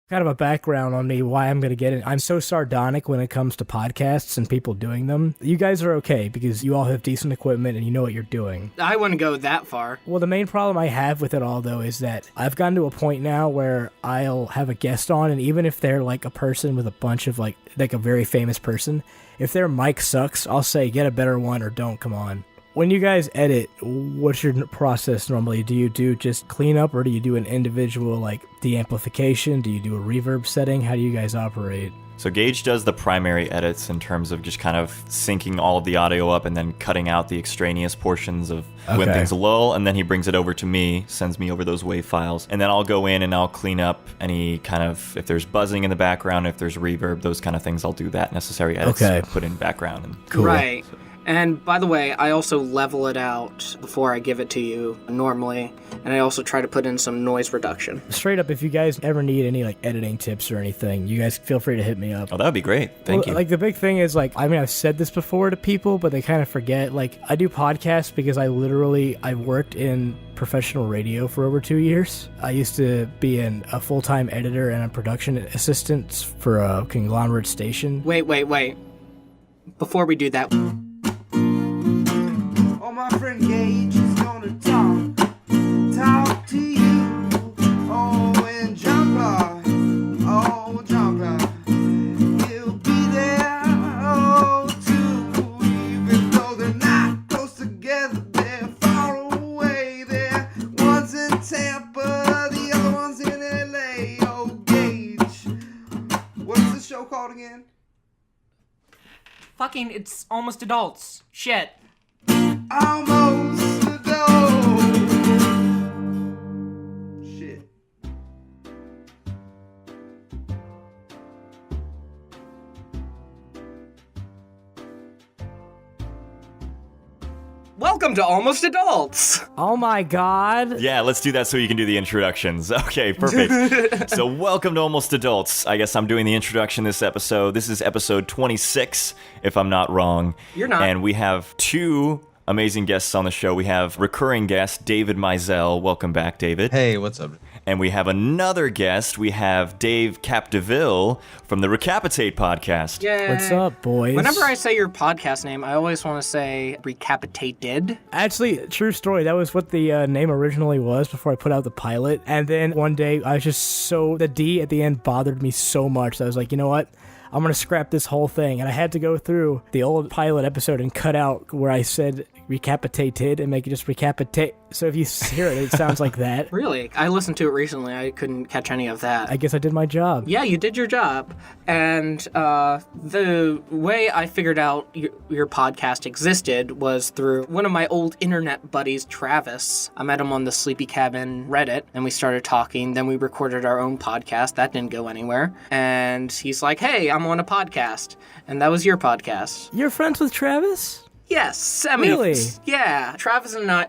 Kind of a background on me, why I'm going to get it. I'm so sardonic when it comes to podcasts and people doing them. You guys are okay because you all have decent equipment and you know what you're doing. I wouldn't go that far. Well, the main problem I have with it all, though, is that I've gotten to a point now where I'll have a guest on, and even if they're like a person with a bunch of like a very famous person, if their mic sucks, I'll say, get a better one or don't come on. When you guys edit, what's your process normally? Do you do just cleanup, or do you do an individual, like, de-amplification? Do you do a reverb setting? How do you guys operate? So Gage does the primary edits in terms of just kind of syncing all of the audio up and then cutting out the extraneous portions of when things lull, and then he brings it over to me, sends me over those WAV files, and then I'll go in and I'll clean up any kind of, if there's buzzing in the background, if there's reverb, those kind of things, I'll do that necessary edits, put in background. And cool. Right. And by the way, I also level it out before I give it to you normally, and I also try to put in some noise reduction. Straight up, if you guys ever need any like editing tips or anything, you guys feel free to hit me up. Oh, that would be great. Thank you. Like the big thing is like, I mean, I've said this before to people, but they kind of forget. Like, I do podcasts because I worked in professional radio for over 2 years. I used to be a full-time editor and a production assistant for a conglomerate station. Wait. Before we do that... My friend Gage is gonna talk to you. Oh, and jumper, he'll be there, too. Even though they're not close together, they're far away. There, one's in Tampa, the other one's in LA. Oh, Gage, what's the show called again? Fucking, it's Almost Adults. Shit. Almost adult. Shit. Welcome to Almost Adults! Oh my god. Yeah, let's do that so you can do the introductions. Okay, perfect. So welcome to Almost Adults. I guess I'm doing the introduction this episode. This is episode 26, if I'm not wrong. You're not. And we have two amazing guests on the show. We have recurring guest David Maisel. Welcome back, David. Hey, what's up? And we have another guest. We have Dave Capdevielle from the Recapitate podcast. Yay. What's up, boys? Whenever I say your podcast name, I always want to say Recapitated. Actually, true story. That was what the name originally was before I put out the pilot. And then one day, I was just the D at the end bothered me so much that I was like, you know what? I'm going to scrap this whole thing. And I had to go through the old pilot episode and cut out where I said recapitated and make it just recapitate. So if you hear it, it sounds like that. Really? I listened to it recently. I couldn't catch any of that. I guess I did my job. Yeah, you did your job. And the way I figured out your podcast existed was through one of my old internet buddies, Travis. I met him on the Sleepy Cabin Reddit, and we started talking. Then we recorded our own podcast. That didn't go anywhere. And he's like, hey, I'm on a podcast. And that was your podcast. You're friends with Travis? Yes, I mean, really? Yeah, Travis and I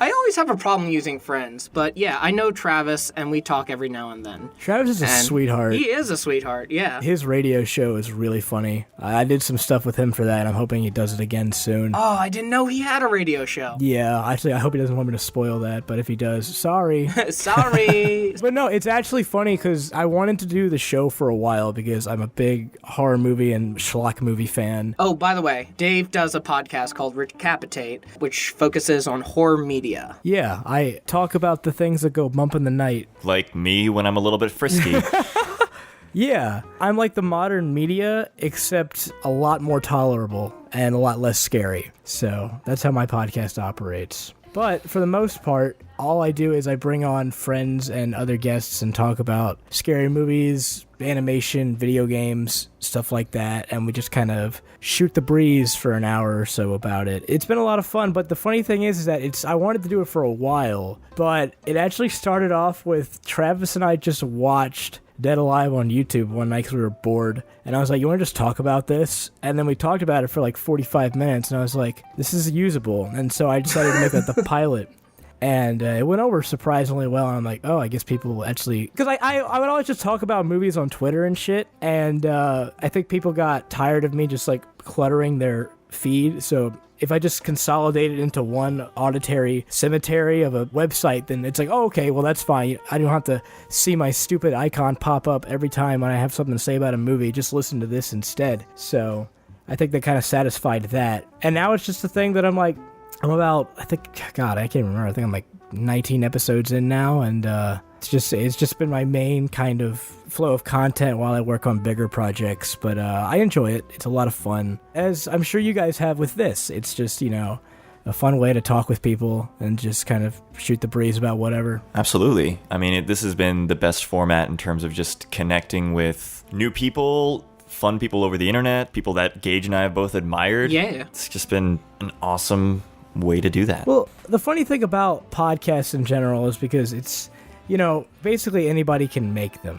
always have a problem using friends, but yeah, I know Travis and we talk every now and then. Travis is a sweetheart. He is a sweetheart, yeah. His radio show is really funny. I did some stuff with him for that. I'm hoping he does it again soon. Oh, I didn't know he had a radio show. Yeah, actually, I hope he doesn't want me to spoil that, but if he does, sorry. Sorry. But no, it's actually funny because I wanted to do the show for a while because I'm a big horror movie and schlock movie fan. Oh, by the way, Dave does a podcast called Recapitate, which focuses on horror media. Yeah, I talk about the things that go bump in the night. Like me when I'm a little bit frisky. Yeah, I'm like the modern media, except a lot more tolerable and a lot less scary. So that's how my podcast operates. But for the most part, all I do is I bring on friends and other guests and talk about scary movies, animation, video games, stuff like that, and we just kind of shoot the breeze for an hour or so about it. It's been a lot of fun, but the funny thing is that I wanted to do it for a while, but it actually started off with Travis and I just watched Dead Alive on YouTube one night because we were bored, and I was like, you want to just talk about this? And then we talked about it for like 45 minutes, and I was like, this is usable, and so I decided to make that the pilot. And it went over surprisingly well, and I'm like, oh, I guess people actually... Because I would always just talk about movies on Twitter and shit, and I think people got tired of me just, like, cluttering their feed. So if I just consolidate it into one auditory cemetery of a website, then it's like, oh, okay, well, that's fine. I don't have to see my stupid icon pop up every time when I have something to say about a movie. Just listen to this instead. So I think that kind of satisfied that. And now it's just a thing that I'm like, I can't remember. I think I'm like 19 episodes in now, and it's just been my main kind of flow of content while I work on bigger projects. But I enjoy it. It's a lot of fun, as I'm sure you guys have with this. It's just, a fun way to talk with people and just kind of shoot the breeze about whatever. Absolutely. I mean, this has been the best format in terms of just connecting with new people, fun people over the internet, people that Gage and I have both admired. Yeah. It's just been an awesome way to do that. Well, the funny thing about podcasts in general is because it's, basically anybody can make them,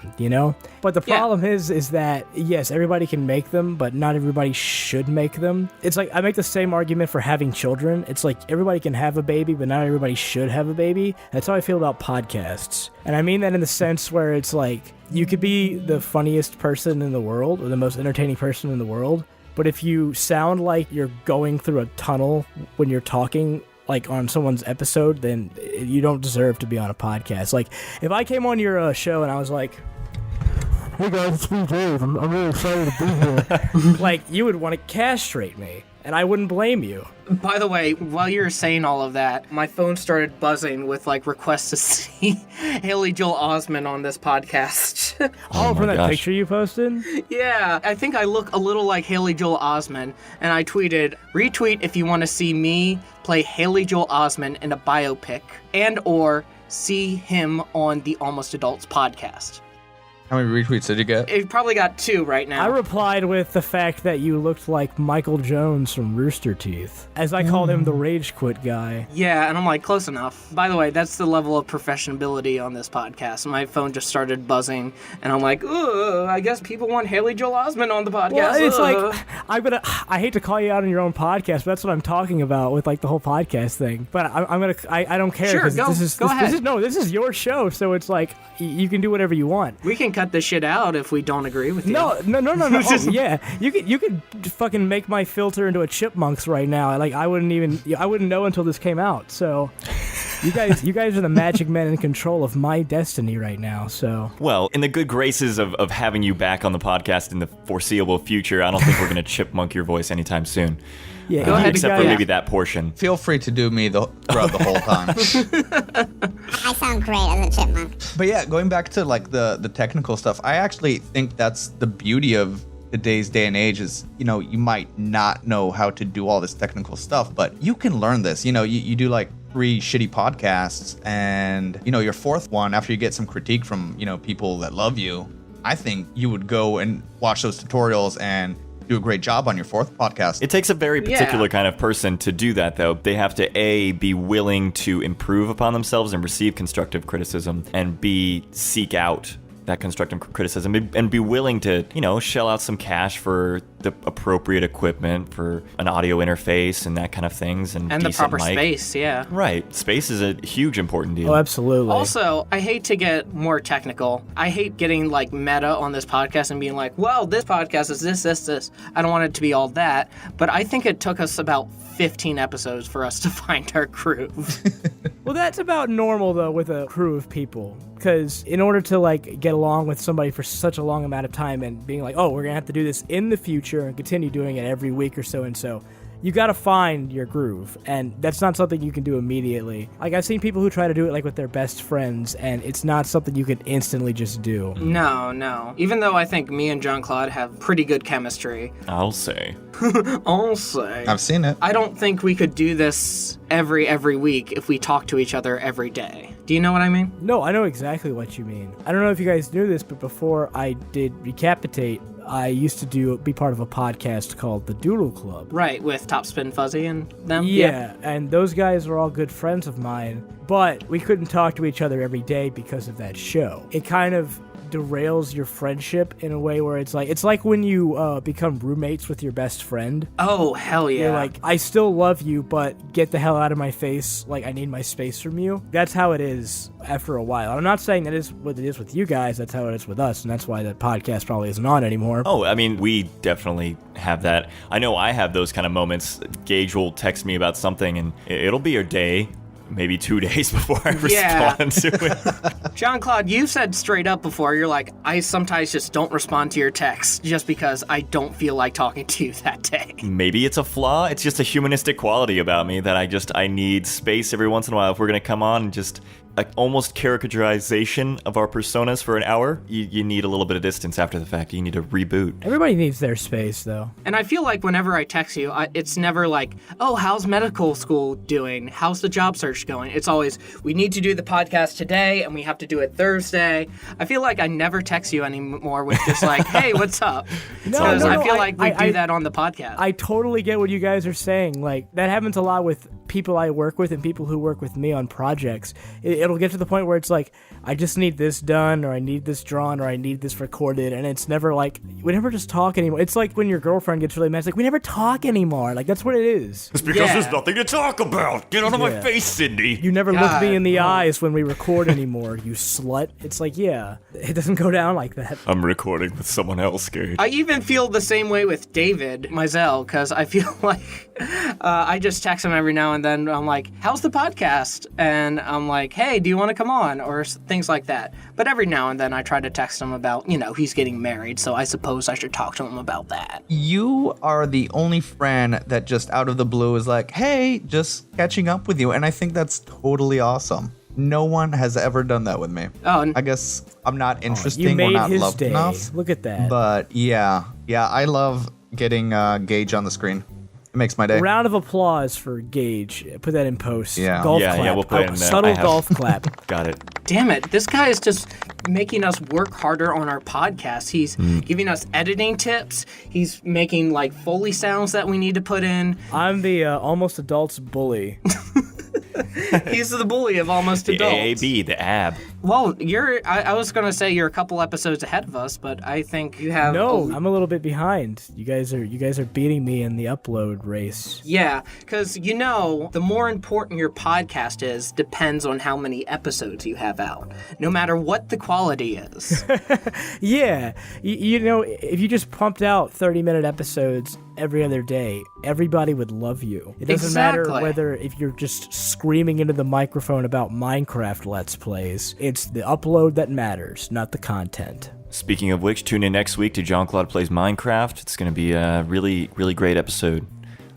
But the problem is that, yes, everybody can make them, but not everybody should make them. It's like, I make the same argument for having children. It's like, everybody can have a baby, but not everybody should have a baby. That's how I feel about podcasts. And I mean that in the sense where it's like, you could be the funniest person in the world, or the most entertaining person in the world, but if you sound like you're going through a tunnel when you're talking, like on someone's episode, then you don't deserve to be on a podcast. Like, if I came on your show and I was like, hey guys, it's me, Dave. I'm really excited to be here. Like, you would want to castrate me, and I wouldn't blame you. By the way, while you were saying all of that, my phone started buzzing with requests to see Haley Joel Osment on this podcast. Oh, from that picture you posted? Yeah, I think I look a little like Haley Joel Osment, and I tweeted, retweet if you want to see me play Haley Joel Osment in a biopic, and or see him on the Almost Adults podcast. How many retweets did you get? It probably got 2 right now. I replied with the fact that you looked like Michael Jones from Rooster Teeth, as I called him the Rage Quit guy. Yeah, and I'm like, close enough. By the way, that's the level of professionability on this podcast. My phone just started buzzing, and I'm like, ugh, I guess people want Haley Joel Osment on the podcast. Well, it's like, I hate to call you out on your own podcast, but that's what I'm talking about with the whole podcast thing. But I don't care. Sure, go ahead. This is your show, so it's like, you can do whatever you want. We can cut this shit out if we don't agree with you. No. Oh, yeah, you could fucking make my filter into a chipmunks right now. I wouldn't know until this came out. So, you guys are the magic men in control of my destiny right now. So, well, in the good graces of having you back on the podcast in the foreseeable future, I don't think we're gonna chipmunk your voice anytime soon. Yeah, go ahead, except for maybe that portion. Feel free to do me throughout the whole time. I sound great as a chipmunk. But yeah, going back to the technical stuff, I actually think that's the beauty of today's day and age is, you might not know how to do all this technical stuff, but you can learn this. You do 3 shitty podcasts, and your 4th one, after you get some critique from people that love you, I think you would go and watch those tutorials and do a great job on your 4th podcast. It takes a very particular kind of person to do that, though. They have to, A, be willing to improve upon themselves and receive constructive criticism, and B, seek out that constructive criticism and be willing to, shell out some cash for the appropriate equipment, for an audio interface and that kind of things, and the proper mic. space. Yeah, right. Space is a huge important deal. Oh, absolutely. Also, I hate to get more technical. I hate getting meta on this podcast and being like, well, this podcast is this. I don't want it to be all that, but I think it took us about 15 episodes for us to find our groove. Well, that's about normal, though, with a crew of people. Because in order to, get along with somebody for such a long amount of time and being like, oh, we're going to have to do this in the future and continue doing it every week or so and so, you got to find your groove. And that's not something you can do immediately. I've seen people who try to do it, with their best friends, and it's not something you can instantly just do. No. Even though I think me and John Claude have pretty good chemistry. I'll say. I've seen it. I don't think we could do this every week if we talk to each other every day. Do you know what I mean? No, I know exactly what you mean. I don't know if you guys knew this, but before I did Recapitate, I used to be part of a podcast called The Doodle Club. Right, with Topspin Fuzzy and them? Yeah, and those guys were all good friends of mine, but we couldn't talk to each other every day because of that show. It kind of derails your friendship in a way where it's like when you become roommates with your best friend. Oh, hell yeah. You're like, I still love you, but get the hell out of my face. Like, I need my space from you. That's how it is after a while. I'm not saying that is what it is with you guys. That's how it is with us, and that's why the podcast probably isn't on anymore. Oh, I mean, we definitely have that. I know I have those kind of moments. Gage will text me about something, and it'll be a day, maybe 2 days before I respond to it. Jean-Claude, you said straight up before, you're like, I sometimes just don't respond to your texts just because I don't feel like talking to you that day. Maybe it's a flaw. It's just a humanistic quality about me that I need space every once in a while. If we're going to come on and just almost caricaturization of our personas for an hour, you need a little bit of distance after the fact. You need to reboot. Everybody needs their space, though. And I feel like whenever I text you, it's never like, oh, how's medical school doing? How's the job search going? It's always, we need to do the podcast today, and we have to do it Thursday. I feel like I never text you anymore with just like, hey, what's up? Because I feel like we do that on the podcast. I totally get what you guys are saying. Like, that happens a lot with people I work with and people who work with me on projects. It'll get to the point where it's like, I just need this done, or I need this drawn, or I need this recorded, and it's never like, we never just talk anymore. It's like when your girlfriend gets really mad, it's like, we never talk anymore. Like, that's what it is. It's because there's nothing to talk about. Get out of my face, Cindy. You never look me in the eyes when we record anymore, you slut. It's like, yeah, it doesn't go down like that. I'm recording with someone else, Gage. I even feel the same way with David, Maisel, because I feel like I just text him every now and then. I'm like, how's the podcast? And I'm like, hey, do you want to come on? Or things like that. But every now and then I try to text him about, he's getting married, so I suppose I should talk to him about that. You are the only friend that just out of the blue is like, hey, just catching up with you. And I think that's totally awesome. No one has ever done that with me. Oh, I guess I'm not interesting you made or not his loved day. enough. Look at that. But yeah, I love getting Gage on the screen. It makes my day. Round of applause for Gage. Put that in post. Yeah. Golf Yeah, clap. we'll put it in there. Subtle golf clap. Got it. damn it, this guy is just making us work harder on our podcast. He's giving us editing tips. He's making like Foley sounds that we need to put in. I'm the almost adults bully. He's the bully of almost The adults. AAB, the AB. Well, I was going to say you're a couple episodes ahead of us, but I think you have... No, I'm a little bit behind. You guys are beating me in the upload race. Yeah, because, the more important your podcast is depends on how many episodes you have out, no matter what the quality is. Yeah. If you just pumped out 30-minute episodes every other day, everybody would love you. It doesn't matter whether if you're just screaming into the microphone about Minecraft Let's Plays. It's the upload that matters, not the content. Speaking of which, tune in next week to Jean-Claude Plays Minecraft. It's going to be a really, really great episode.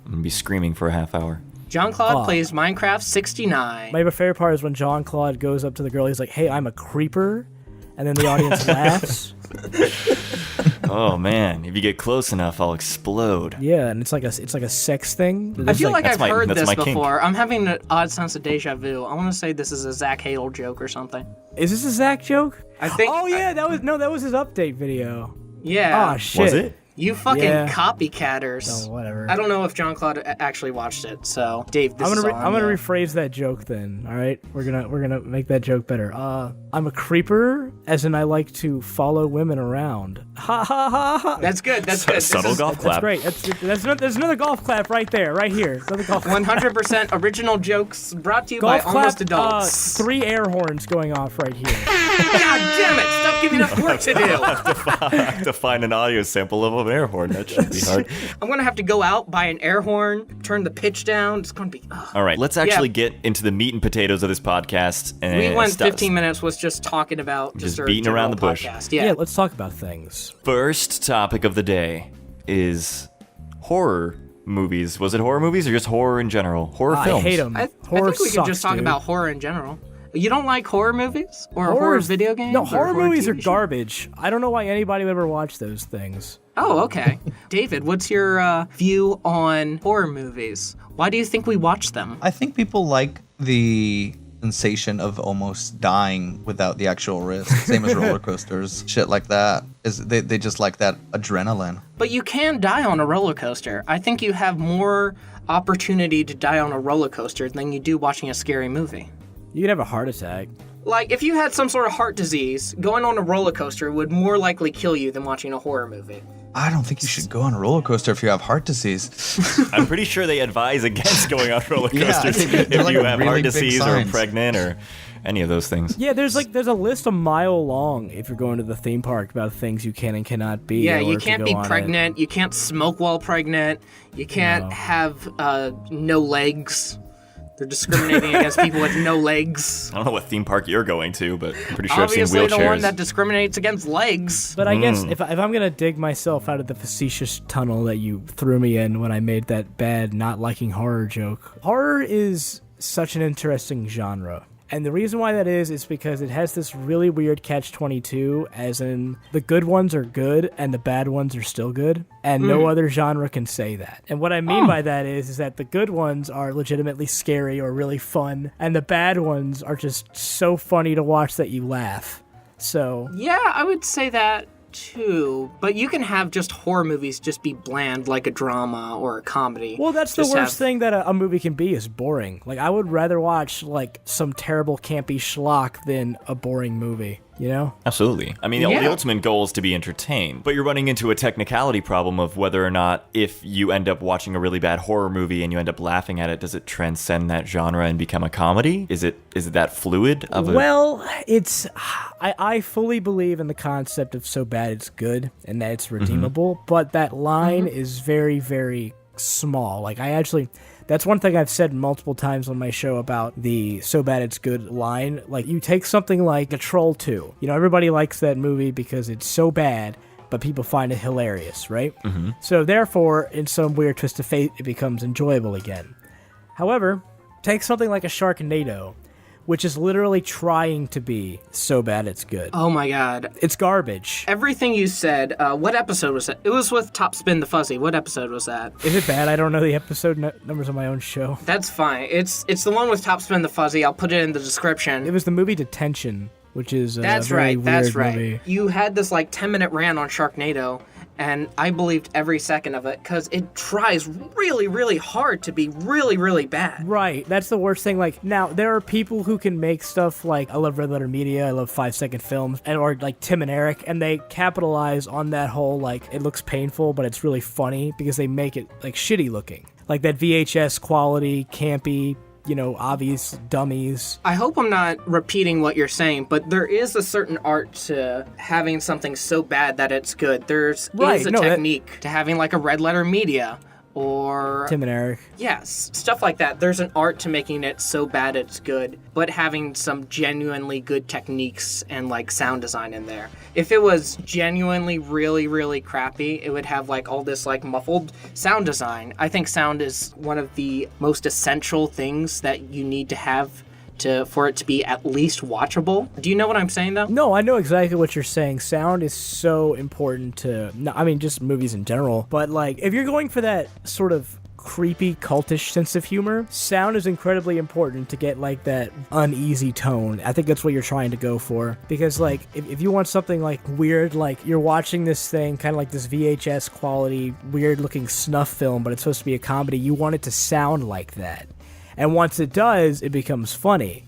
I'm going to be screaming for a half hour. Jean-Claude Plays Minecraft 69. My favorite part is when Jean-Claude goes up to the girl, he's like, hey, I'm a creeper, and then the audience laughs. Oh man, if you get close enough, I'll explode. Yeah, and it's like a sex thing. I feel like I've heard this my kink. before. I'm having an odd sense of deja vu. I want to say this is a Zach Hadel joke or something. Is this a Zach joke? I think. Oh yeah, that was his update video. Yeah. Oh shit. Was it? You fucking copycatters. Oh, whatever. I don't know if Jean-Claude actually watched it. So, Dave, this I'm is gonna rephrase that joke then. All right, we're gonna make that joke better. I'm a creeper, as in I like to follow women around. Ha ha ha ha. That's good. That's good. Subtle golf clap. That's great. There's another golf clap right there, right here. Another golf clap. 100% original jokes brought to you Golf by clap, Almost Adults. 3 air horns going off right here. God damn it! Stop giving us work to do. I have to find an audio sample of an air horn. That shouldn't be hard. I'm gonna have to go out, buy an air horn, turn the pitch down. It's gonna be. All right, let's actually get into the meat and potatoes of this podcast. And We went 15 minutes was just talking about Just our beating around the general bush. podcast. Yeah, let's talk about things. First topic of the day is horror movies. Was it horror movies or just horror in general? Horror films. I hate them. I Horror think we sucks, could just talk dude. about horror in general. You don't like horror movies or horror Horror's- video games? No, or horror movies are TV shows? garbage. I don't know why anybody would ever watch those things. Oh, okay. David, what's your view on horror movies? Why do you think we watch them? I think people like the sensation of almost dying without the actual risk. Same as roller coasters, shit like that. They just like that adrenaline. But you can die on a roller coaster. I think you have more opportunity to die on a roller coaster than you do watching a scary movie. You could have a heart attack. Like, if you had some sort of heart disease, going on a roller coaster would more likely kill you than watching a horror movie. I don't think you should go on a roller coaster if you have heart disease. I'm pretty sure they advise against going on roller Yeah, I coasters think they're if like you a have really heart big disease or signs. pregnant or any of those things. Yeah, there's a list a mile long if you're going to the theme park about things you can and cannot be. Yeah, in you order to can't go be on it. pregnant, you can't smoke while pregnant, you can't No. have no legs. They're discriminating against people with no legs. I don't know what theme park you're going to, but I'm pretty sure I've Obviously, seen the one wheelchairs. that discriminates against legs. But I guess if I'm going to dig myself out of the facetious tunnel that you threw me in when I made that bad not liking horror joke, horror is such an interesting genre. And the reason why that is because it has this really weird catch-22, as in the good ones are good and the bad ones are still good, and no other genre can say that. And what I mean by that is that the good ones are legitimately scary or really fun, and the bad ones are just so funny to watch that you laugh. So Yeah, I would say that too. But you can have just horror movies just be bland, like a drama or a comedy. well, that's the Just worst have- thing that a movie can be is boring. Like, I would rather watch like some terrible campy schlock than a boring movie, you know? Absolutely. I mean, the Yeah. ultimate goal is to be entertained, but you're running into a technicality problem of whether or not, if you end up watching a really bad horror movie and you end up laughing at it, does it transcend that genre and become a comedy? Is it that fluid of a... Well, it's I fully believe in the concept of so bad it's good and that it's redeemable, but that line is very, very small. Like, that's one thing I've said multiple times on my show about the so bad it's good line. Like, you take something like The Troll 2. You know, everybody likes that movie because it's so bad, but people find it hilarious, right? Mm-hmm. So therefore, in some weird twist of fate, it becomes enjoyable again. However, take something like a Sharknado, which is literally trying to be so bad it's good. Oh my god. It's garbage. Everything you said, what episode was it? It was with Top Spin the Fuzzy. What episode was that? Is it bad? I don't know the episode numbers on my own show. That's fine. It's the one with Top Spin the Fuzzy. I'll put it in the description. It was the movie Detention, which is That's a very right. That's weird right. movie. You had this like 10-minute rant on Sharknado, and I believed every second of it because it tries really, really hard to be really, really bad. Right, that's the worst thing. Like, now, there are people who can make stuff like, I love Red Letter Media, I love 5-second films, or like Tim and Eric, and they capitalize on that whole, like, it looks painful, but it's really funny because they make it, like, shitty looking. Like that VHS quality, campy, you know, obvious dummies. I hope I'm not repeating what you're saying, but there is a certain art to having something so bad that it's good. There's Right, is a no, that- technique to having like a Red Letter Media or Tim and Eric. yes, stuff like that. There's an art to making it so bad it's good, but having some genuinely good techniques and like sound design in there. If it was genuinely really, really crappy, it would have like all this like muffled sound design. I think sound is one of the most essential things that you need to have for it to be at least watchable. Do you know what I'm saying though? No, I know exactly what you're saying. Sound is so important to, no, I mean, just movies in general. But, like, if you're going for that sort of creepy, cultish sense of humor, sound is incredibly important to get, like, that uneasy tone. I think that's what you're trying to go for. Because, like, if you want something, like, weird, like, you're watching this thing, kind of like this VHS quality, weird-looking snuff film, but it's supposed to be a comedy, you want it to sound like that. And once it does, it becomes funny.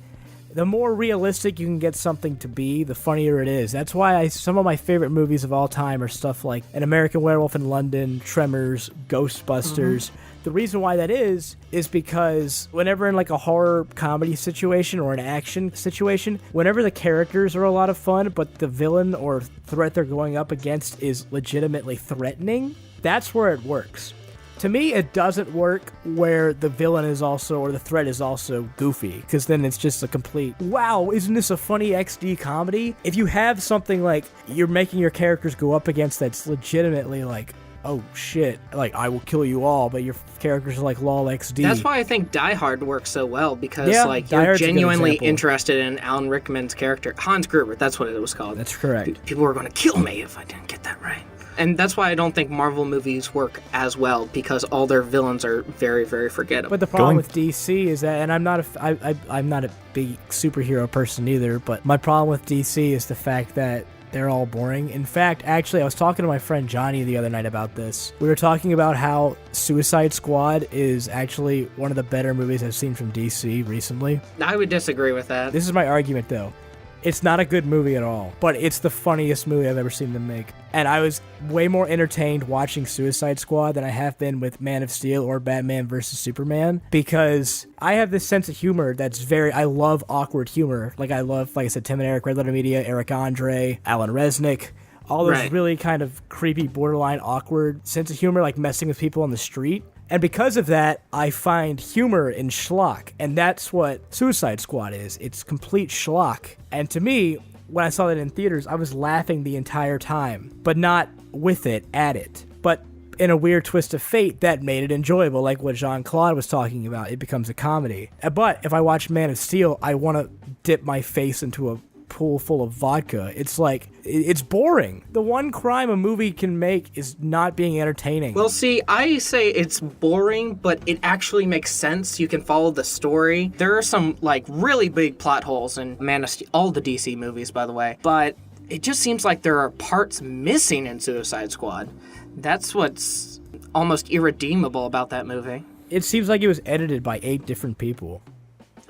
The more realistic you can get something to be, the funnier it is. That's why some of my favorite movies of all time are stuff like An American Werewolf in London, Tremors, Ghostbusters. The reason why that is because whenever in like a horror comedy situation or an action situation, whenever the characters are a lot of fun, but the villain or threat they're going up against is legitimately threatening, that's where it works. To me, it doesn't work where the villain is also, or the threat is also goofy, because then it's just a complete, wow, isn't this a funny XD comedy? If you have something like, you're making your characters go up against that's legitimately like, oh shit, like, I will kill you all, but your characters are like lol XD. That's why I think Die Hard works so well, because Yeah, like Die you're Hard's a good genuinely example. interested in Alan Rickman's character. Hans Gruber, that's what it was called. That's correct. People were going to kill me if I didn't get that right. And that's why I don't think Marvel movies work as well, because all their villains are very, very forgettable. But the problem with DC is that, and I'm not a big superhero person either, but my problem with DC is the fact that they're all boring. In fact, actually, I was talking to my friend Johnny the other night about this. We were talking about how Suicide Squad is actually one of the better movies I've seen from DC recently. I would disagree with that. This is my argument, though. It's not a good movie at all, but it's the funniest movie I've ever seen them make. And I was way more entertained watching Suicide Squad than I have been with Man of Steel or Batman vs. Superman, because I have this sense of humor that's I love awkward humor. Like I love, like I said, Tim and Eric, Red Letter Media, Eric Andre, Alan Resnick, all those really kind of creepy, borderline awkward sense of humor, like messing with people on the street. And because of that, I find humor in schlock, and that's what Suicide Squad is. It's complete schlock. And to me, when I saw that in theaters, I was laughing the entire time, but not with it, at it. But in a weird twist of fate, that made it enjoyable, like what Jean-Claude was talking about. It becomes a comedy. But if I watch Man of Steel, I want to dip my face into a pool full of vodka. It's like, it's boring. The one crime a movie can make is not being entertaining. Well, see, I say it's boring, but it actually makes sense. You can follow the story. There are some, like, really big plot holes in Man of Steel, all the DC movies, by the way, but it just seems like there are parts missing in Suicide Squad. That's what's almost irredeemable about that movie. It seems like it was edited by 8 different people.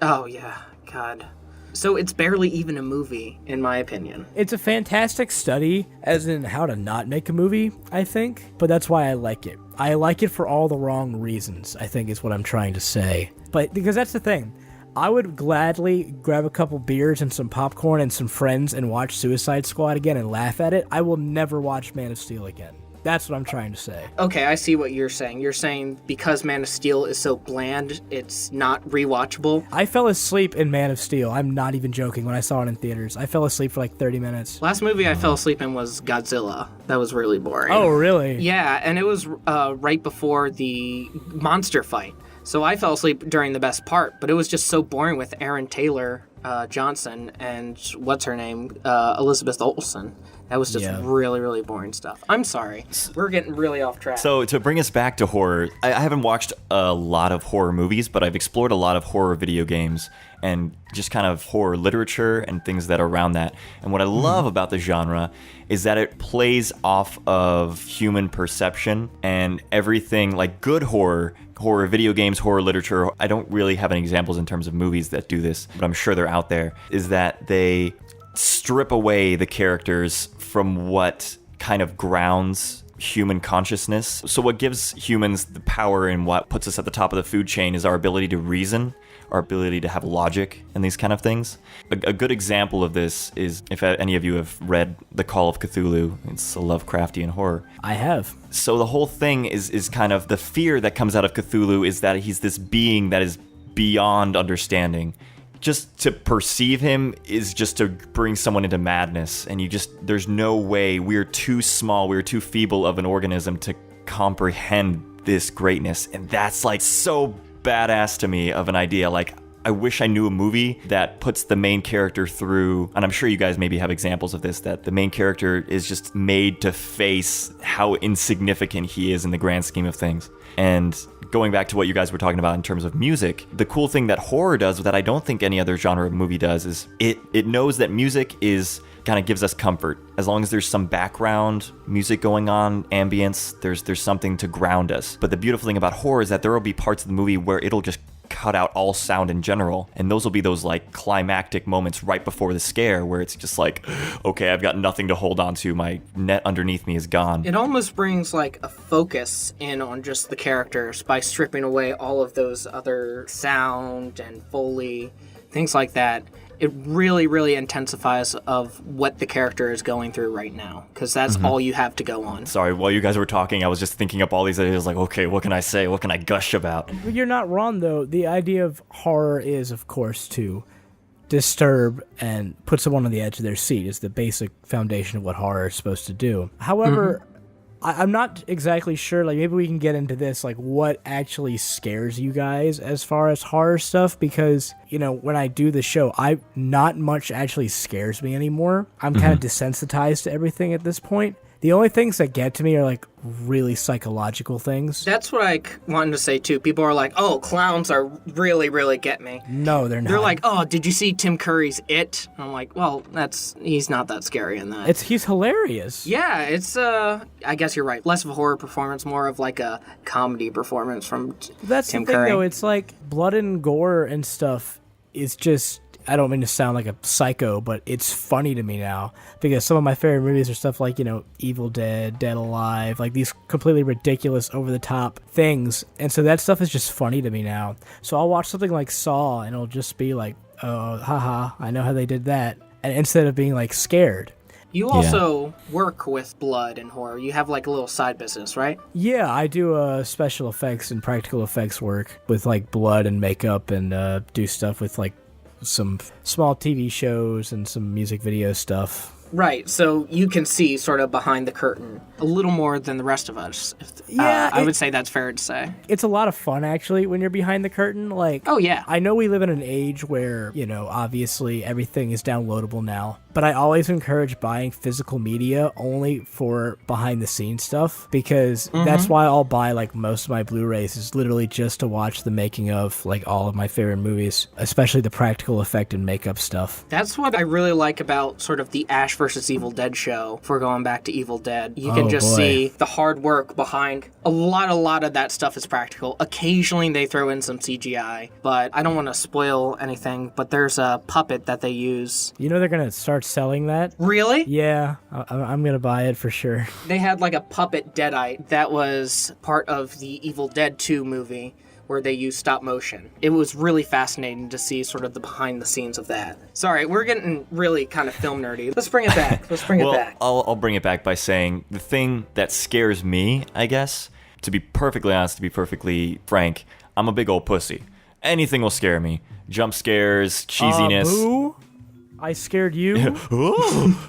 Oh, yeah. God. So it's barely even a movie, in my opinion. It's a fantastic study, as in how to not make a movie, I think. But that's why I like it. I like it for all the wrong reasons, I think is what I'm trying to say. But because that's the thing. I would gladly grab a couple beers and some popcorn and some friends and watch Suicide Squad again and laugh at it. I will never watch Man of Steel again. That's what I'm trying to say. Okay, I see what you're saying. You're saying because Man of Steel is so bland, it's not rewatchable? I fell asleep in Man of Steel. I'm not even joking when I saw it in theaters. I fell asleep for like 30 minutes. Last movie I fell asleep in was Godzilla. That was really boring. Oh, really? Yeah, and it was right before the monster fight. So I fell asleep during the best part, but it was just so boring with Aaron Taylor Johnson and what's her name? Elizabeth Olsen. That was just really, really boring stuff. I'm sorry. We're getting really off track. So to bring us back to horror, I haven't watched a lot of horror movies, but I've explored a lot of horror video games and just kind of horror literature and things that are around that. And what I love about the genre is that it plays off of human perception and everything, like good horror video games, horror literature. I don't really have any examples in terms of movies that do this, but I'm sure they're out there, is that they strip away the characters from what kind of grounds human consciousness. So what gives humans the power and what puts us at the top of the food chain is our ability to reason, our ability to have logic, and these kind of things. A good example of this is if any of you have read The Call of Cthulhu. It's a Lovecraftian horror. I have. So the whole thing is kind of the fear that comes out of Cthulhu is that he's this being that is beyond understanding. Just to perceive him is just to bring someone into madness, and there's no way, we're too small, we're too feeble of an organism to comprehend this greatness. And that's like so badass to me of an idea. Like, I wish I knew a movie that puts the main character through, and I'm sure you guys maybe have examples of this, that the main character is just made to face how insignificant he is in the grand scheme of things. And going back to what you guys were talking about in terms of music, the cool thing that horror does that I don't think any other genre of movie does is it knows that music is kind of gives us comfort. As long as there's some background music going on, ambience, there's something to ground us. But the beautiful thing about horror is that there will be parts of the movie where it'll just cut out all sound in general, and those will be those like climactic moments right before the scare where it's just like, okay, I've got nothing to hold on to, my net underneath me is gone. It almost brings like a focus in on just the characters by stripping away all of those other sound and Foley, things like that. It really, really intensifies of what the character is going through right now, because that's all you have to go on. Sorry, while you guys were talking, I was just thinking up all these ideas, like, okay, what can I say? What can I gush about? You're not wrong, though. The idea of horror is, of course, to disturb and put someone on the edge of their seat is the basic foundation of what horror is supposed to do. However, I'm not exactly sure, like, maybe we can get into this, like, what actually scares you guys as far as horror stuff, because, you know, when I do the show, not much actually scares me anymore. I'm kind of desensitized to everything at this point. The only things that get to me are, like, really psychological things. That's what I wanted to say, too. People are like, oh, clowns are really, really get me. No, they're not. They're like, oh, did you see Tim Curry's It? And I'm like, well, he's not that scary in that. He's hilarious. Yeah, it's, I guess you're right. Less of a horror performance, more of like a comedy performance from That's Tim the thing, Curry. though. It's like blood and gore and stuff is just... I don't mean to sound like a psycho, but it's funny to me now because some of my favorite movies are stuff like, Evil Dead, Dead Alive, like these completely ridiculous, over-the-top things. And so that stuff is just funny to me now. So I'll watch something like Saw and it'll just be like, oh, haha, I know how they did that. And instead of being like scared. You also work with blood and horror. You have like a little side business, right? Yeah, I do special effects and practical effects work with like blood and makeup and do stuff with like some small TV shows and some music video stuff. Right, so you can see sort of behind the curtain a little more than the rest of us. I would say that's fair to say. It's a lot of fun, actually, when you're behind the curtain. Like, oh, yeah. I know we live in an age where, obviously everything is downloadable now. But I always encourage buying physical media only for behind-the-scenes stuff. Because that's why I'll buy, like, most of my Blu-rays is literally just to watch the making of, like, all of my favorite movies. Especially the practical effect and makeup stuff. That's what I really like about sort of the Ash versus Evil Dead show, if we're going back to Evil Dead. You can just see the hard work behind a lot of that stuff is practical. Occasionally they throw in some CGI, but I don't want to spoil anything, but there's a puppet that they use. They're going to start selling that? Really? Yeah, I'm going to buy it for sure. They had like a puppet Deadite that was part of the Evil Dead 2 movie, where they use stop motion. It was really fascinating to see sort of the behind the scenes of that. Sorry, we're getting really kind of film nerdy. Let's bring it back. I'll bring it back by saying the thing that scares me, I guess, to be perfectly honest, to be perfectly frank, I'm a big old pussy. Anything will scare me. Jump scares, cheesiness. Boo? I scared you?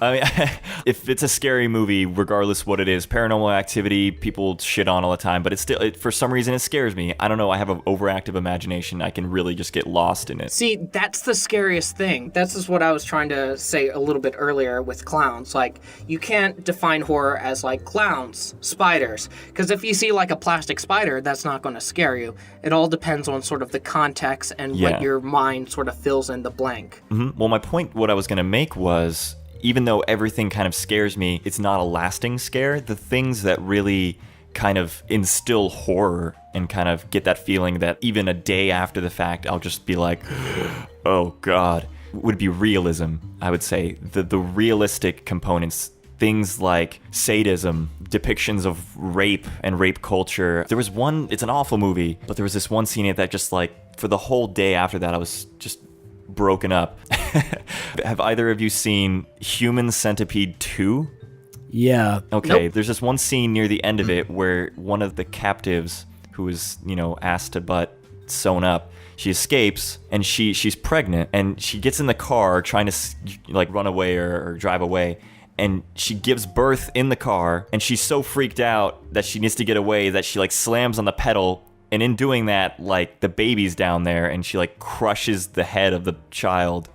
I mean, if it's a scary movie, regardless what it is, Paranormal Activity, people shit on all the time, but it's still, for some reason, it scares me. I don't know, I have an overactive imagination. I can really just get lost in it. See, that's the scariest thing. That's just what I was trying to say a little bit earlier with clowns. Like, you can't define horror as, like, clowns, spiders. Because if you see, like, a plastic spider, that's not going to scare you. It all depends on sort of the context and what your mind sort of fills in the blank. Well, my point, what I was going to make was, even though everything kind of scares me, it's not a lasting scare. The things that really kind of instill horror and kind of get that feeling that even a day after the fact, I'll just be like, oh God, would be realism, I would say. The realistic components, things like sadism, depictions of rape and rape culture. There was one, it's an awful movie, but there was this one scene in it that just like, for the whole day after that, I was just broken up. Have either of you seen Human Centipede 2? Yeah. Okay, There's this one scene near the end of it where one of the captives who is, ass to butt sewn up, she escapes and she's pregnant and she gets in the car trying to like run away or drive away. And she gives birth in the car and she's so freaked out that she needs to get away that she like slams on the pedal. And in doing that, like, the baby's down there, and she, like, crushes the head of the child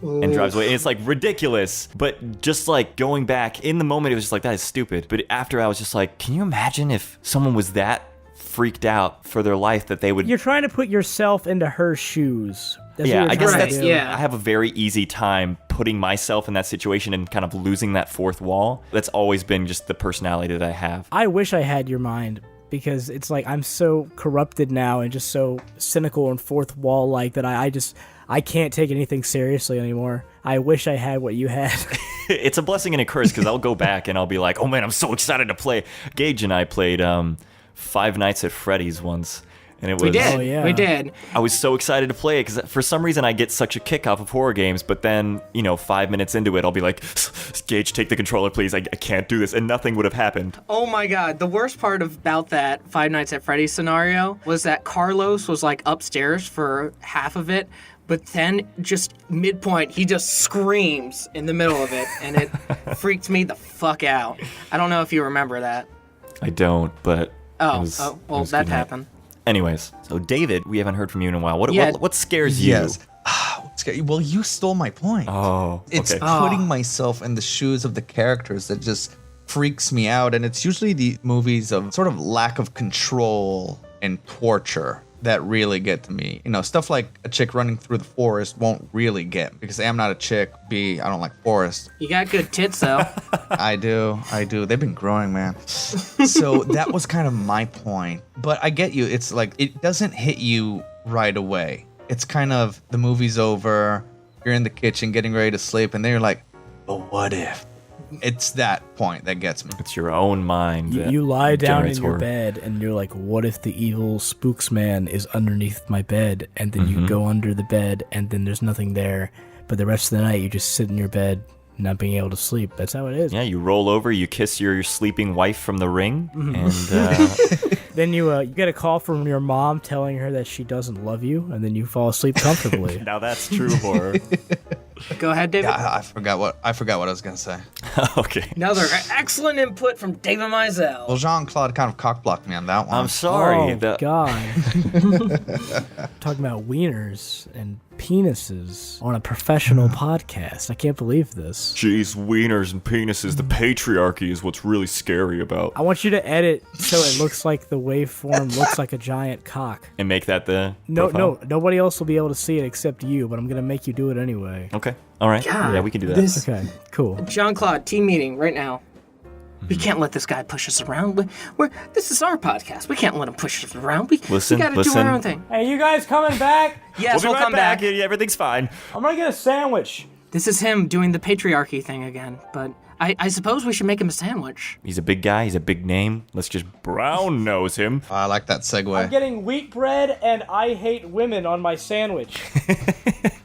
and drives away. And it's, like, ridiculous. But just, like, going back, in the moment, it was just like, that is stupid. But after, I was just like, can you imagine if someone was that freaked out for their life that they would... You're trying to put yourself into her shoes. I guess that's... Yeah. I have a very easy time putting myself in that situation and kind of losing that fourth wall. That's always been just the personality that I have. I wish I had your mind. Because it's like I'm so corrupted now and just so cynical and fourth wall like that I can't take anything seriously anymore. I wish I had what you had. It's a blessing and a curse because I'll go back and I'll be like, oh man, I'm so excited to play. Gage and I played Five Nights at Freddy's once. And it was, we did. Oh, yeah. We did. I was so excited to play it because for some reason I get such a kick off of horror games, but then, 5 minutes into it, I'll be like, Gage, take the controller, please. I can't do this. And nothing would have happened. Oh my God. The worst part about that Five Nights at Freddy's scenario was that Carlos was like upstairs for half of it. But then, just midpoint, he just screams in the middle of it, and it freaked me the fuck out. I don't know if you remember that. I don't, but... Well, that happened. Anyways, so David, we haven't heard from you in a while. What scares you? Yes. Well, you stole my point. Oh, okay. It's putting myself in the shoes of the characters that just freaks me out. And it's usually the movies of sort of lack of control and torture that really get to me. Stuff like a chick running through the forest won't really get me because A, I'm not a chick, B, I don't like forests. You got good tits, though. I do. They've been growing, man. So that was kind of my point. But I get you. It's like, it doesn't hit you right away. It's kind of, the movie's over, you're in the kitchen getting ready to sleep, and then you're like, but what if? It's that point that gets me. It's your own mind. You lie down in generates your horror. bed and you're like, what if the evil spooksman is underneath my bed? And then you go under the bed and then there's nothing there. But the rest of the night you just sit in your bed not being able to sleep. That's how it is. Yeah, you roll over, you kiss your sleeping wife from the ring, and Then you get a call from your mom telling her that she doesn't love you, and then you fall asleep comfortably. now that's true horror. Go ahead, David. Yeah, I forgot what I was gonna say. Okay. Another excellent input from David Maisel. Well, Jean-Claude kind of cockblocked me on that one. I'm sorry. Oh, God. Talking about wieners and penises on a professional podcast. I can't believe this. Jeez, wieners and penises. The patriarchy is what's really scary about. I want you to edit so it looks like the waveform looks like a giant cock. And make that the No, profile? nobody else will be able to see it except you, but I'm going to make you do it anyway. Okay. All right. God, yeah, we can do that. Okay, cool. Jean-Claude, team meeting right now. We can't let this guy push us around. This is our podcast. We can't let him push us around. We gotta do our own thing. Hey, you guys coming back? Yes, We'll we'll be right come back. back. Yeah, everything's fine. I'm going to get a sandwich. This is him doing the patriarchy thing again, but I suppose we should make him a sandwich. He's a big guy. He's a big name. Let's just brown nose him. I like that segue. Getting wheat bread and I hate women on my sandwich.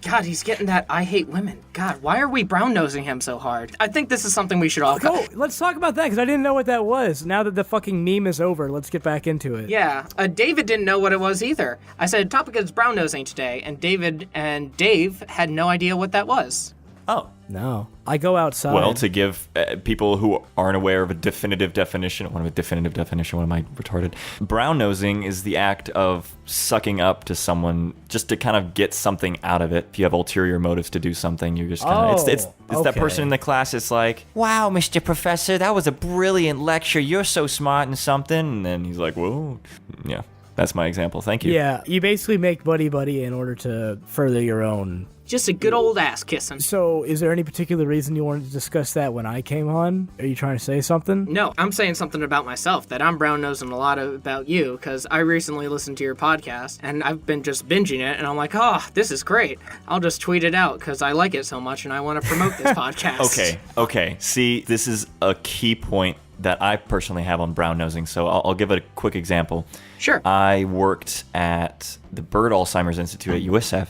God, he's getting that I hate women. God, why are we brown-nosing him so hard? I think this is something we should all Oh, let's talk about that, because I didn't know what that was. Now that the fucking meme is over, let's get back into it. Yeah, David didn't know what it was either. I said, topic is brown-nosing today, and David and Dave had no idea what that was. Oh. No. I go outside. Well, to give people who aren't aware of a definitive definition, what am I retarded? Brown nosing is the act of sucking up to someone just to kind of get something out of it. If you have ulterior motives to do something, you're just kind of, it's that okay. person in the class. It's like, wow, Mr. Professor, that was a brilliant lecture. You're so smart and something. And then he's like, whoa, yeah. That's my example. Thank you. Yeah, you basically make buddy-buddy in order to further your own. Just a good old ass kissing. So, is there any particular reason you wanted to discuss that when I came on? Are you trying to say something? No, I'm saying something about myself, that I'm brown-nosing a lot about you, because I recently listened to your podcast, and I've been just binging it, and I'm like, oh, this is great. I'll just tweet it out, because I like it so much, and I want to promote this podcast. Okay. See, this is a key point that I personally have on brown nosing, so I'll give it a quick example. Sure. I worked at the Bird Alzheimer's Institute at USF,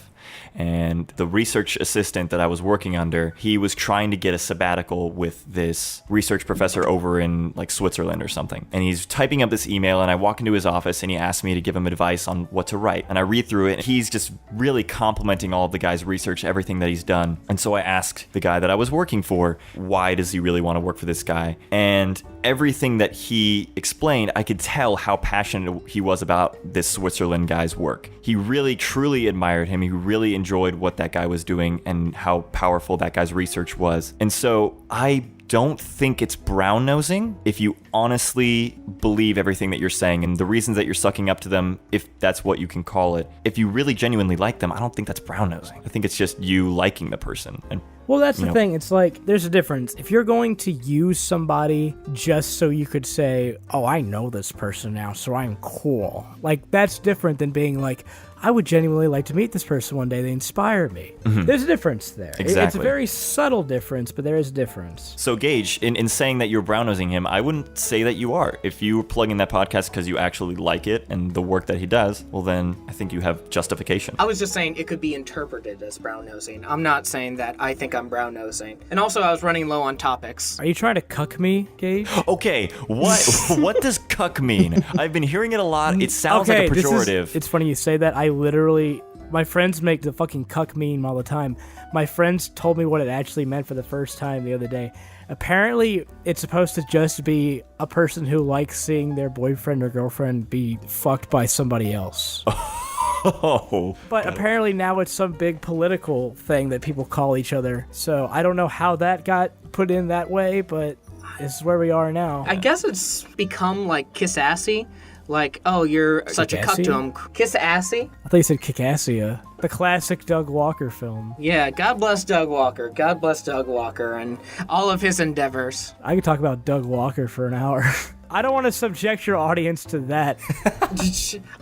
and the research assistant that I was working under, he was trying to get a sabbatical with this research professor over in like Switzerland or something. And he's typing up this email, and I walk into his office and he asked me to give him advice on what to write. And I read through it, and he's just really complimenting all of the guy's research, everything that he's done. And so I asked the guy that I was working for, why does he really want to work for this guy? And everything that he explained, I could tell how passionate he was about this Switzerland guy's work. He really, truly admired him. He really enjoyed what that guy was doing and how powerful that guy's research was. And so I don't think it's brown nosing if you honestly believe everything that you're saying and the reasons that you're sucking up to them, if that's what you can call it. If you really genuinely like them, I don't think that's brown nosing. I think it's just you liking the person. And well, that's the thing. It's like, there's a difference. If you're going to use somebody just so you could say, oh, I know this person now, so I'm cool. Like, that's different than being like, I would genuinely like to meet this person one day. They inspire me. Mm-hmm. There's a difference there. Exactly. It's a very subtle difference, but there is a difference. So, Gage, in saying that you're brown-nosing him, I wouldn't say that you are. If you plug in that podcast because you actually like it and the work that he does, well, then I think you have justification. I was just saying it could be interpreted as brown-nosing. I'm not saying that I think I'm brown-nosing. And also, I was running low on topics. Are you trying to cuck me, Gage? Okay, what does cuck mean? I've been hearing it a lot. It sounds like a pejorative. It's funny you say that. My friends make the fucking cuck meme all the time. My friends told me what it actually meant for the first time the other day. Apparently, it's supposed to just be a person who likes seeing their boyfriend or girlfriend be fucked by somebody else. Oh. But apparently now it's some big political thing that people call each other. So I don't know how that got put in that way, but this is where we are now. I guess it's become like kiss-assy. Like, oh, you're such a cuck to him. Kiss-assy? I thought you said kickassia. The classic Doug Walker film. Yeah, God bless Doug Walker. God bless Doug Walker and all of his endeavors. I could talk about Doug Walker for an hour. I don't want to subject your audience to that.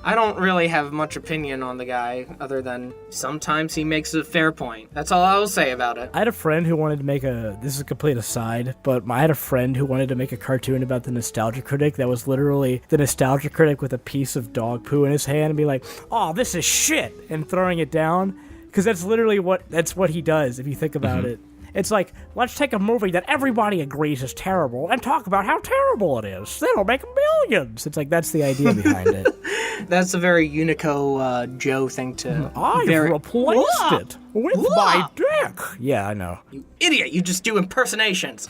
I don't really have much opinion on the guy other than sometimes he makes a fair point. That's all I will say about it. I had a friend who wanted to make this is a complete aside, but I had a friend who wanted to make a cartoon about the Nostalgia Critic that was literally the Nostalgia Critic with a piece of dog poo in his hand and be like, oh, this is shit, and throwing it down. Because that's literally what he does if you think about it. It's like, let's take a movie that everybody agrees is terrible and talk about how terrible it is. Then it'll make millions. It's like, that's the idea behind it. That's a very Unico Joe thing to... I've replaced it with my dick. Yeah, I know. You idiot, you just do impersonations.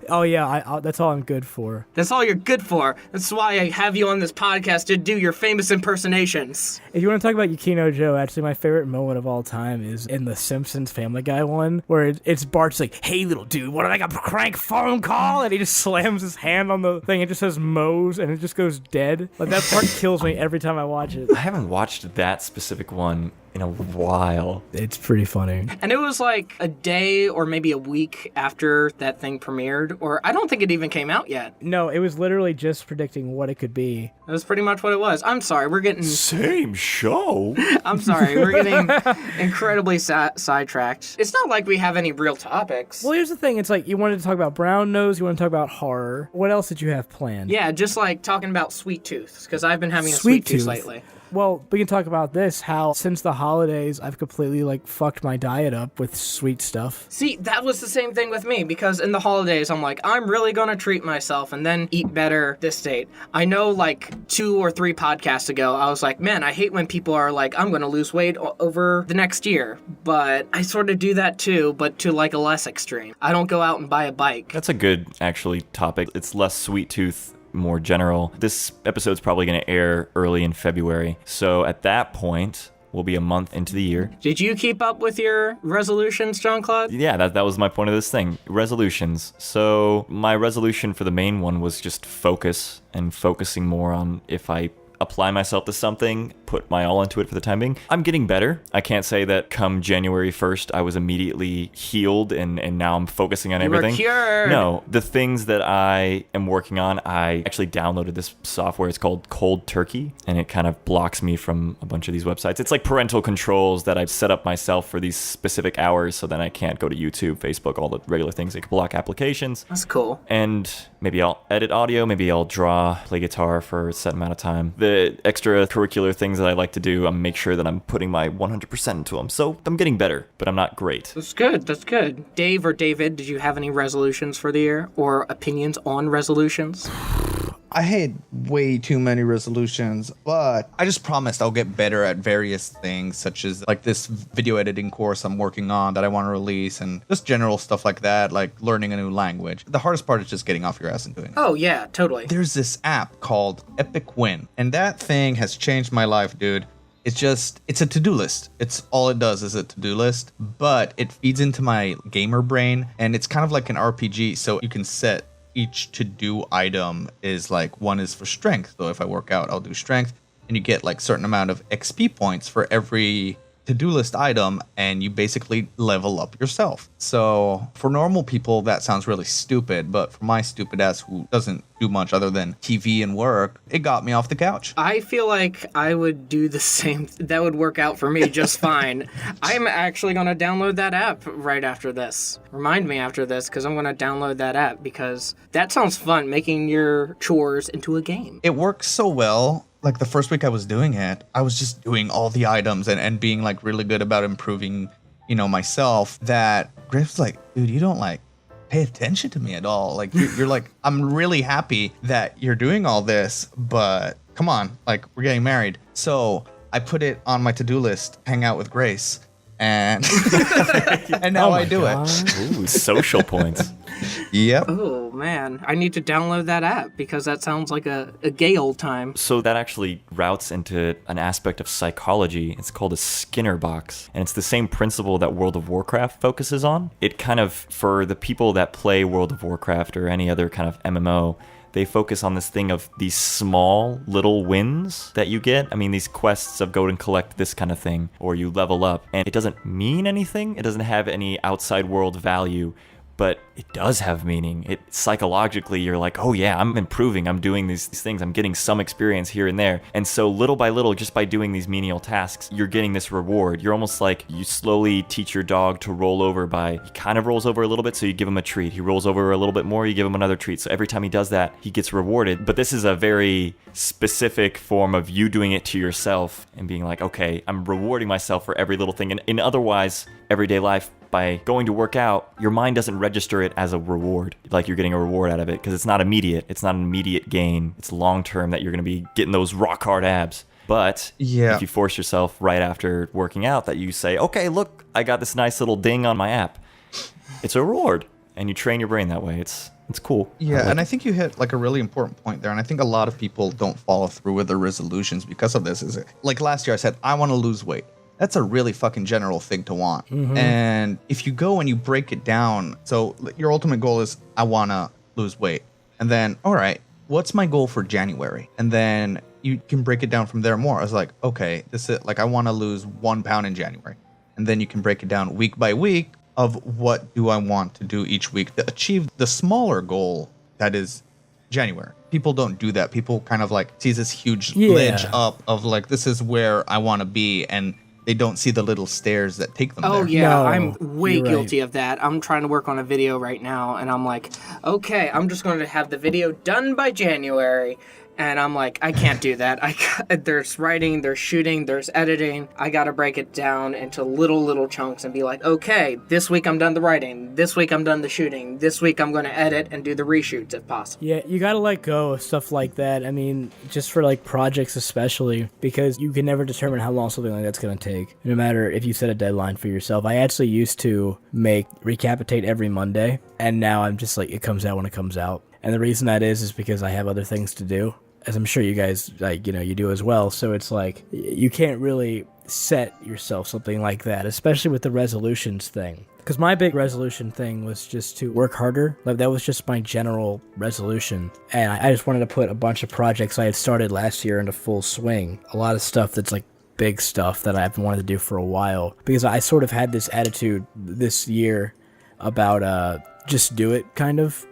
Oh, yeah, that's all I'm good for. That's all you're good for. That's why I have you on this podcast to do your famous impersonations. If you want to talk about Yukino Joe, actually my favorite moment of all time is in the Simpsons Family Guy one, where it's Bart's like, hey, little dude, want to make a prank phone call? And he just slams his hand on the thing and just says Moe's, and it just goes dead. Like, that part kills me every time I watch it. I haven't watched that specific one in a while. It's pretty funny. And it was like a day or maybe a week after that thing premiered, or I don't think it even came out yet. No, it was literally just predicting what it could be. That was pretty much what it was. I'm sorry, we're getting... Same show. I'm sorry, we're getting incredibly sidetracked. It's not like we have any real topics. Well, here's the thing. It's like, you wanted to talk about brown nose, you want to talk about horror. What else did you have planned? Yeah, just like talking about sweet tooth, because I've been having a sweet tooth lately. Well, we can talk about this, how since the holidays, I've completely, fucked my diet up with sweet stuff. See, that was the same thing with me, because in the holidays, I'm like, I'm really gonna treat myself and then eat better this date. I know, 2 or 3 podcasts ago, I was like, man, I hate when people are like, I'm gonna lose weight over the next year. But I sort of do that too, but to, a less extreme. I don't go out and buy a bike. That's a good, actually, topic. It's less sweet tooth, more general. This episode's probably going to air early in February. So at that point, we'll be a month into the year. Did you keep up with your resolutions, Jean-Claude? Yeah, that was my point of this thing. Resolutions. So my resolution for the main one was just focus and focusing more on if I apply myself to something, put my all into it for the time being. I'm getting better. I can't say that come January 1st, I was immediately healed and now I'm focusing on everything. You were cured. No, the things that I am working on, I actually downloaded this software. It's called Cold Turkey, and it kind of blocks me from a bunch of these websites. It's like parental controls that I've set up myself for these specific hours, so then I can't go to YouTube, Facebook, all the regular things. It can block applications. That's cool. And maybe I'll edit audio, maybe I'll draw, play guitar for a set amount of time. The extracurricular things that I like to do, I make sure that I'm putting my 100% into them. So I'm getting better, but I'm not great. That's good. That's good. Dave or David, did you have any resolutions for the year or opinions on resolutions? I had way too many resolutions, but I just promised I'll get better at various things, such as this video editing course I'm working on that I want to release, and just general stuff like that, like learning a new language. The hardest part is just getting off your ass and doing it. Oh, yeah, totally. There's this app called Epic Win, and that thing has changed my life, dude. It's a to-do list. It's all it does is a to-do list, but it feeds into my gamer brain, and it's kind of like an RPG, so you can set each to-do item is one is for strength. So if I work out, I'll do strength, and you get certain amount of XP points for every to-do list item, and you basically level up yourself. So for normal people, that sounds really stupid, but for my stupid ass who doesn't do much other than TV and work, it got me off the couch. I feel like I would do the same. That would work out for me just fine. I'm actually going to download that app right after this. Remind me after this, because I'm going to download that app, because that sounds fun, making your chores into a game. It works so well. The first week I was doing it, I was just doing all the items and being really good about improving, myself, that Griff's dude, you don't pay attention to me at all. You're I'm really happy that you're doing all this, but come on, we're getting married. So I put it on my to-do list, hang out with Grace, and and now I do it. Ooh, social points. Yep. Oh, man. I need to download that app because that sounds like a gay old time. So that actually routes into an aspect of psychology. It's called a Skinner box. And it's the same principle that World of Warcraft focuses on. It kind of, for the people that play World of Warcraft or any other kind of MMO, they focus on this thing of these small little wins that you get. I mean, these quests of go and collect this kind of thing, or you level up, and it doesn't mean anything. It doesn't have any outside world value, but it does have meaning. It psychologically, you're like, oh yeah, I'm improving, I'm doing these things, I'm getting some experience here and there. And so little by little, just by doing these menial tasks, you're getting this reward. You're almost like you slowly teach your dog to roll over he kind of rolls over a little bit, so you give him a treat. He rolls over a little bit more, you give him another treat. So every time he does that, he gets rewarded. But this is a very specific form of you doing it to yourself and being like, okay, I'm rewarding myself for every little thing. And in otherwise, everyday life, by going to work out, your mind doesn't register it as a reward, like you're getting a reward out of it, because it's not immediate. It's not an immediate gain. It's long term that you're going to be getting those rock hard abs. But if you force yourself right after working out that you say, okay, look, I got this nice little ding on my app, it's a reward. And you train your brain that way. It's cool. Yeah, and I think you hit like a really important point there. And I think a lot of people don't follow through with their resolutions because of this. Like last year I said, I want to lose weight. That's a really fucking general thing to want. Mm-hmm. And if you go and you break it down, so your ultimate goal is, I want to lose weight. And then, all right, what's my goal for January? And then you can break it down from there more. I was like, okay, this is like, I want to lose 1 pound in January. And then you can break it down week by week of what do I want to do each week to achieve the smaller goal that is January. People don't do that. People kind of like see this huge ledge up of like, this is where I want to be. And they don't see the little stairs that take them there. Oh, yeah, No, I'm way you're right. guilty of that. I'm trying to work on a video right now, and I'm like, okay, I'm just going to have the video done by January. And I'm like, I can't do that. There's writing, there's shooting, there's editing. I got to break it down into little chunks and be like, okay, this week I'm done the writing. This week I'm done the shooting. This week I'm going to edit and do the reshoots if possible. Yeah, you gotta let go of stuff like that. I mean, just for like projects especially, because you can never determine how long something like that's gonna take, no matter if you set a deadline for yourself. I actually used to make Recapitate every Monday, and now I'm just like, it comes out when it comes out. And the reason that is because I have other things to do, as I'm sure you guys, like, you know, you do as well. So it's like, you can't really set yourself something like that, especially with the resolutions thing. Because my big resolution thing was just to work harder. Like, that was just my general resolution. And I just wanted to put a bunch of projects I had started last year into full swing. A lot of stuff that's like big stuff that I've wanted to do for a while. Because I sort of had this attitude this year about just do it, kind of.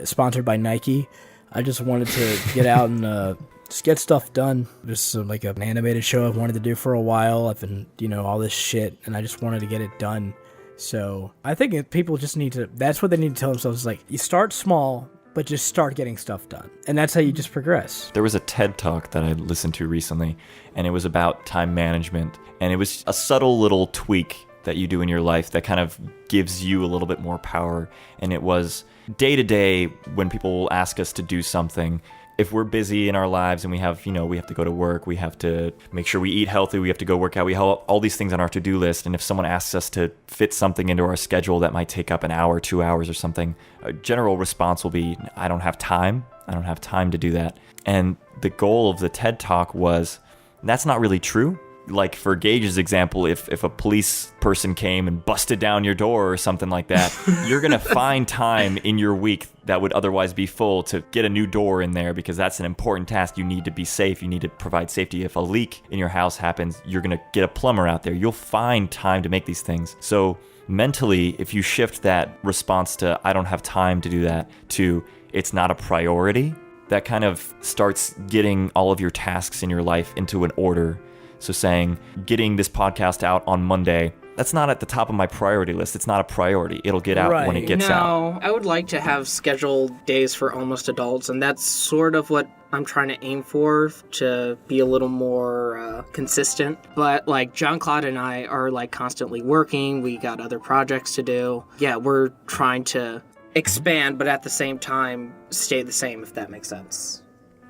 Sponsored by Nike. I just wanted to get out and just get stuff done. Just like an animated show I've wanted to do for a while. I've been, you know, all this shit, and I just wanted to get it done. So I think people just need to, that's what they need to tell themselves, is like, you start small, but just start getting stuff done. And that's how you just progress. There was a TED Talk that I listened to recently, and it was about time management. And it was a subtle little tweak that you do in your life that kind of gives you a little bit more power. And it was day to day, when people will ask us to do something, if we're busy in our lives and we have, you know, we have to go to work, we have to make sure we eat healthy, we have to go work out, we have all these things on our to-do list. And if someone asks us to fit something into our schedule that might take up an hour, 2 hours or something, a general response will be, I don't have time. I don't have time to do that. And the goal of the TED Talk was, that's not really true. Like for Gage's example, if a police person came and busted down your door or something like that, you're going to find time in your week that would otherwise be full to get a new door in there, because that's an important task. You need to be safe. You need to provide safety. If a leak in your house happens, you're going to get a plumber out there. You'll find time to make these things. So mentally, if you shift that response to, I don't have time to do that, to it's not a priority, that kind of starts getting all of your tasks in your life into an order. So saying, getting this podcast out on Monday, that's not at the top of my priority list. It's not a priority. It'll get out when it gets out. No, I would like to have scheduled days for Almost Adults, and that's sort of what I'm trying to aim for, to be a little more consistent. But like John, Claude, and I are like constantly working. We got other projects to do. Yeah, we're trying to expand, but at the same time stay the same, if that makes sense.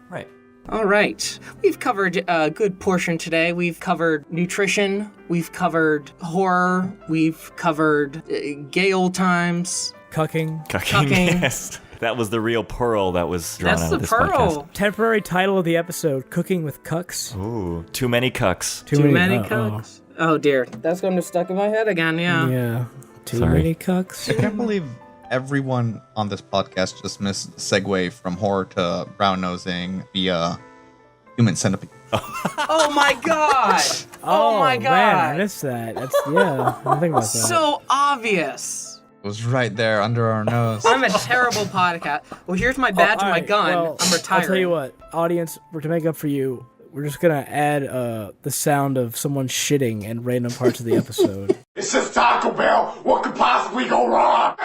Right. All right. We've covered a good portion today. We've covered nutrition. We've covered horror. We've covered gay old times. Cucking. Yes. That was the real pearl that was drawn out of this podcast. Temporary title of the episode, Cooking with Cucks. Ooh, too many cucks. Too many cucks. Oh dear. That's going to stuck in my head again, yeah. Yeah. Too Sorry. many cucks. I can't believe everyone on this podcast just missed the segue from horror to brown nosing via human centipede. Oh my god! Oh my god! Man, I missed that. That's I don't think about that. So obvious. It was right there under our nose. I'm a terrible podcast. Well, here's my badge and my alright, gun. well, I'm retiring. I'll tell you what, audience, we're to make up for you. We're just gonna add the sound of someone shitting in random parts of the episode. It's just Taco Bell. What could possibly go wrong?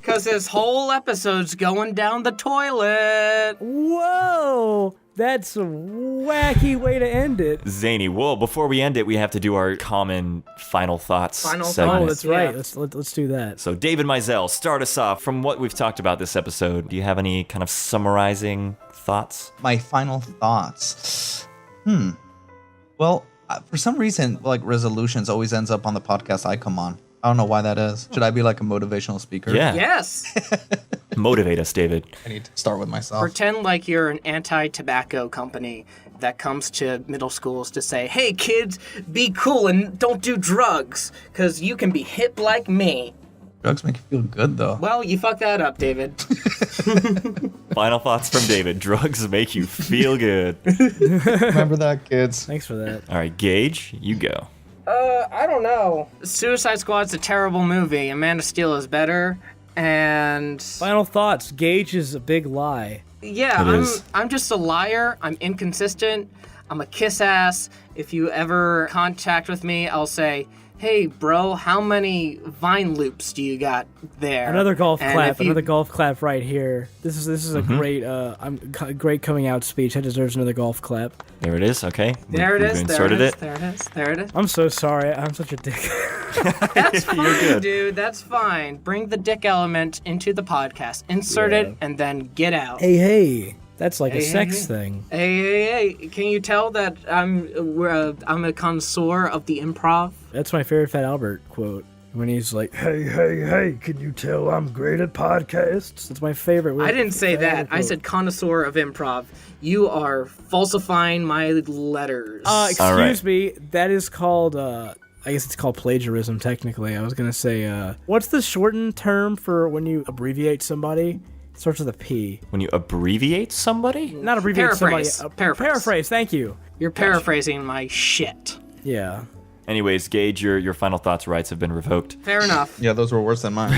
Because this whole episode's going down the toilet. Whoa! That's a wacky way to end it. Zany. Well, before we end it, we have to do our common final thoughts Final segment. Oh, thoughts. that's right. Yeah. Let's do that. So, David Maisel, start us off. From what we've talked about this episode, do you have any kind of summarizing thoughts? My final thoughts. Well, for some reason, like resolutions always ends up on the podcast I come on. I don't know why that is. Should I be like a motivational speaker? Yeah. Yes. Motivate us, David. I need to start with myself. Pretend like you're an anti-tobacco company that comes to middle schools to say, hey kids, be cool and don't do drugs, because you can be hip like me. Drugs make you feel good, though. Well, you fucked that up, David. Final thoughts from David. Drugs make you feel good. Remember that, kids. Thanks for that. All right, Gage, you go. I don't know. Suicide Squad's a terrible movie, and Man of Steel is better, and... Final thoughts. Gage is a big lie. Yeah, It is. I'm just a liar. I'm inconsistent. I'm a kiss ass. If you ever contact with me, I'll say, hey, bro, how many Vine loops do you got there? Another golf And clap. if you- Another golf clap right here. This is a great great coming out speech. That deserves another golf clap. There it is. Okay. There it We've is. There inserted it is. There it is. There it is. I'm so sorry. I'm such a dick. That's fine, good. dude. That's fine. Bring the dick element into the podcast. Insert it and then get out. hey. That's like a Hey, sex hey. thing. Hey! Can you tell that I'm a connoisseur of the improv? That's my favorite Fat Albert quote. When he's like, hey, can you tell I'm great at podcasts? That's my favorite. I didn't say Fat that. Albert I quote. said connoisseur of improv. You are falsifying my letters. Excuse All right. me. That is called, I guess it's called plagiarism, technically. I was going to say, what's the shortened term for when you abbreviate somebody? It starts with a P. When you abbreviate somebody? Not abbreviate Paraphrase. somebody. Paraphrase. Thank you. You're paraphrasing my shit. Yeah. Anyways, Gage, your final thoughts rights have been revoked. Fair enough. Yeah, those were worse than mine.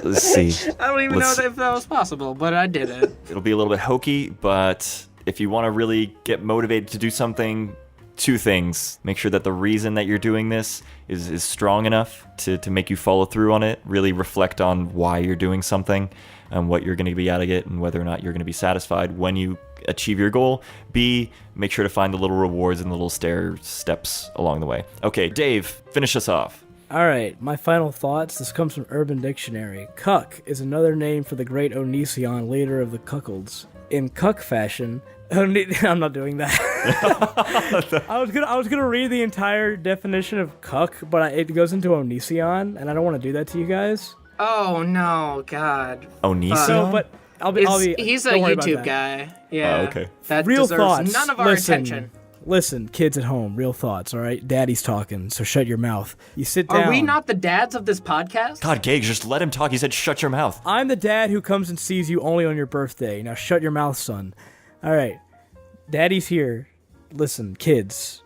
Let's see. I don't even know if that was possible, but I did it. It'll be a little bit hokey, but if you want to really get motivated to do something, two things. Make sure that the reason that you're doing this is strong enough to make you follow through on it. Really reflect on why you're doing something and what you're going to be out of it and whether or not you're going to be satisfied when you achieve your goal. B, make sure to find the little rewards and the little stair steps along the way. Okay, Dave, finish us off. All right, my final thoughts. This comes from Urban Dictionary. Cuck is another name for the great Onision, leader of the Cuckolds. In cuck fashion, I'm not doing that. I was gonna read the entire definition of cuck, but it goes into Onision, and I don't want to do that to you guys. Oh no, God. Onision? So, but I'll be. He's a don't worry about YouTube that. guy. Yeah. Oh, okay. That Real deserves thoughts. none of our attention. Listen, kids at home, real thoughts, all right? Daddy's talking, so shut your mouth. You sit down. Are we not the dads of this podcast? God, Gage, just let him talk. He said shut your mouth. I'm the dad who comes and sees you only on your birthday. Now shut your mouth, son. All right. Daddy's here. Listen, kids.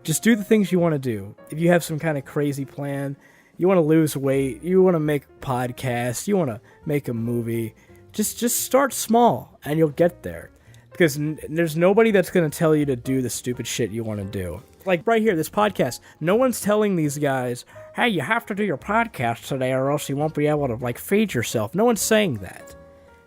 Just do the things you want to do. If you have some kind of crazy plan, you want to lose weight, you want to make podcasts, you want to make a movie, just start small and you'll get there. Because there's nobody that's going to tell you to do the stupid shit you want to do. Like right here, this podcast, no one's telling these guys, hey, you have to do your podcast today or else you won't be able to, like, feed yourself. No one's saying that.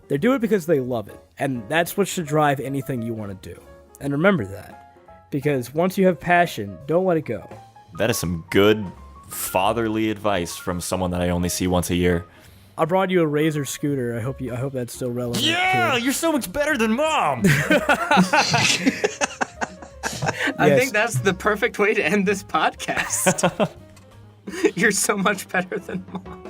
They do it because they love it. And that's what should drive anything you want to do. And remember that. Because once you have passion, don't let it go. That is some good fatherly advice from someone that I only see once a year. I brought you a Razor scooter. I hope that's still relevant. Yeah, kid. you're so much better than Mom. I Yes. think that's the perfect way to end this podcast. You're so much better than Mom.